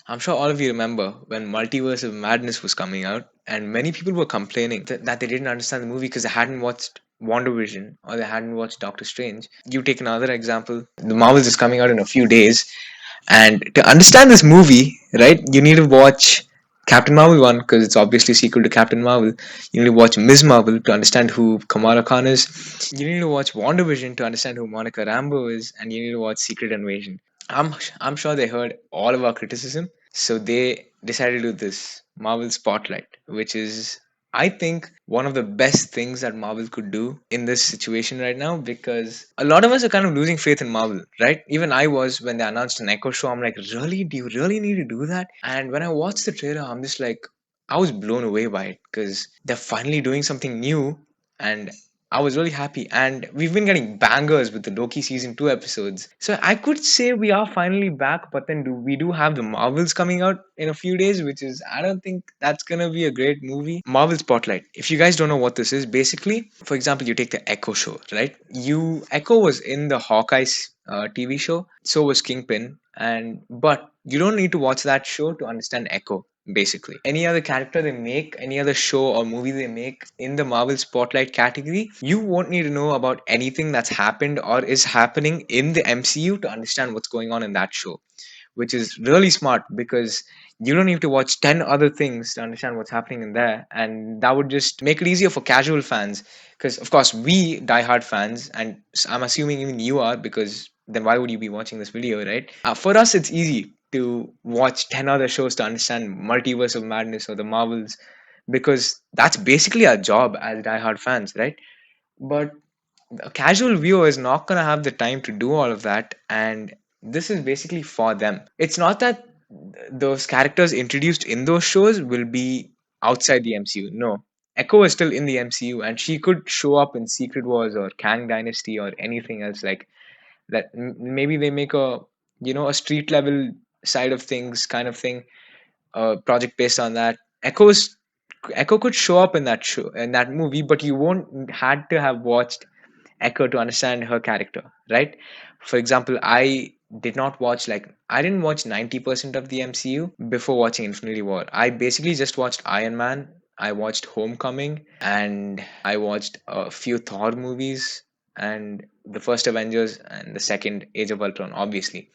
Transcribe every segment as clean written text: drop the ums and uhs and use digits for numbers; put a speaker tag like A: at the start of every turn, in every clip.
A: I'm sure all of you remember when Multiverse of Madness was coming out, and many people were complaining that they didn't understand the movie because they hadn't watched WandaVision or they hadn't watched Doctor Strange. You take another example, the Marvels is coming out in a few days, and to understand this movie, right, you need to watch Captain Marvel 1 because it's obviously a sequel to Captain Marvel. You need to watch Ms. Marvel to understand who Kamala Khan is. You need to watch WandaVision to understand who Monica Rambeau is, and you need to watch Secret Invasion. I'm sure they heard all of our criticism, so they decided to do this Marvel Spotlight, which is, I think, one of the best things that Marvel could do in this situation right now, because a lot of us are kind of losing faith in Marvel, right? Even I was when they announced an Echo show. I'm like, really? Do you really need to do that? And when I watched the trailer, I'm just like, I was blown away by it because they're finally doing something new, and I was really happy. And we've been getting bangers with the Loki season 2 episodes. So I could say we are finally back, but then we do have the Marvels coming out in a few days, which is, I don't think that's gonna be a great movie. Marvel Spotlight. If you guys don't know what this is, basically, for example, you take the Echo show, right? You Echo was in the Hawkeye's TV show, so was Kingpin, and but you don't need to watch that show to understand Echo. Basically, any other character they make, any other show or movie they make in the Marvel Spotlight category, you won't need to know about anything that's happened or is happening in the MCU to understand what's going on in that show, which is really smart because you don't need to watch 10 other things to understand what's happening in there. And that would just make it easier for casual fans. Because, of course, we diehard fans, and I'm assuming even you are, because then why would you be watching this video, right? For us, it's easy to watch 10 other shows to understand Multiverse of Madness or the Marvels, because that's basically our job as diehard fans, right? But a casual viewer is not going to have the time to do all of that, and this is basically for them. It's not that those characters introduced in those shows will be outside the MCU. No, Echo is still in the MCU, and she could show up in Secret Wars or Kang Dynasty or anything else like that. Maybe they make a, a street level side of things kind of thing, a project based on that. Echo could show up in that show, in that movie, but you won't had to have watched Echo to understand her character, right? For example, I didn't watch 90% of the MCU before watching Infinity War. I basically just watched Iron Man, I watched Homecoming, and I watched a few Thor movies, and the first Avengers and the second Age of Ultron, obviously.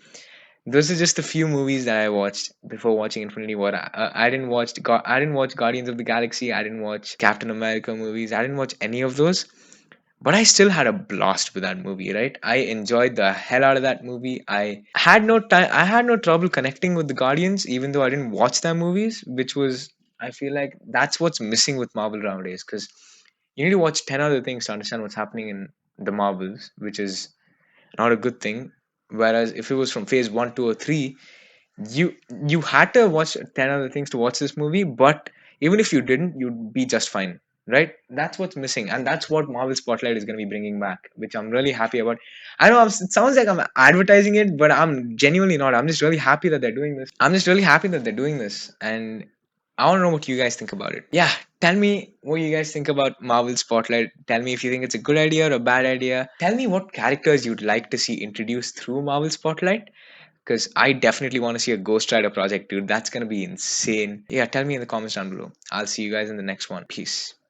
A: Those are just a few movies that I watched before watching Infinity War. I didn't watch Guardians of the Galaxy. I didn't watch Captain America movies. I didn't watch any of those, but I still had a blast with that movie, right? I enjoyed the hell out of that movie. I had no trouble connecting with the Guardians, even though I didn't watch their movies, which was, I feel like that's what's missing with Marvel nowadays, because you need to watch 10 other things to understand what's happening in the Marvels, which is not a good thing. Whereas if it was from phase 1, 2, or 3, you you had to watch 10 other things to watch this movie, but even if you didn't, you'd be just fine, right? That's what's missing, and that's what Marvel Spotlight is going to be bringing back, which I'm really happy about. I know it sounds like I'm advertising it, but I'm genuinely not. I'm just really happy that they're doing this. And I want to know what you guys think about it. Yeah, tell me what you guys think about Marvel Spotlight. Tell me if you think it's a good idea or a bad idea. Tell me what characters you'd like to see introduced through Marvel Spotlight, because I definitely want to see a Ghost Rider project, dude. That's gonna be insane. Yeah, tell me in the comments down below. I'll see you guys in the next one. Peace.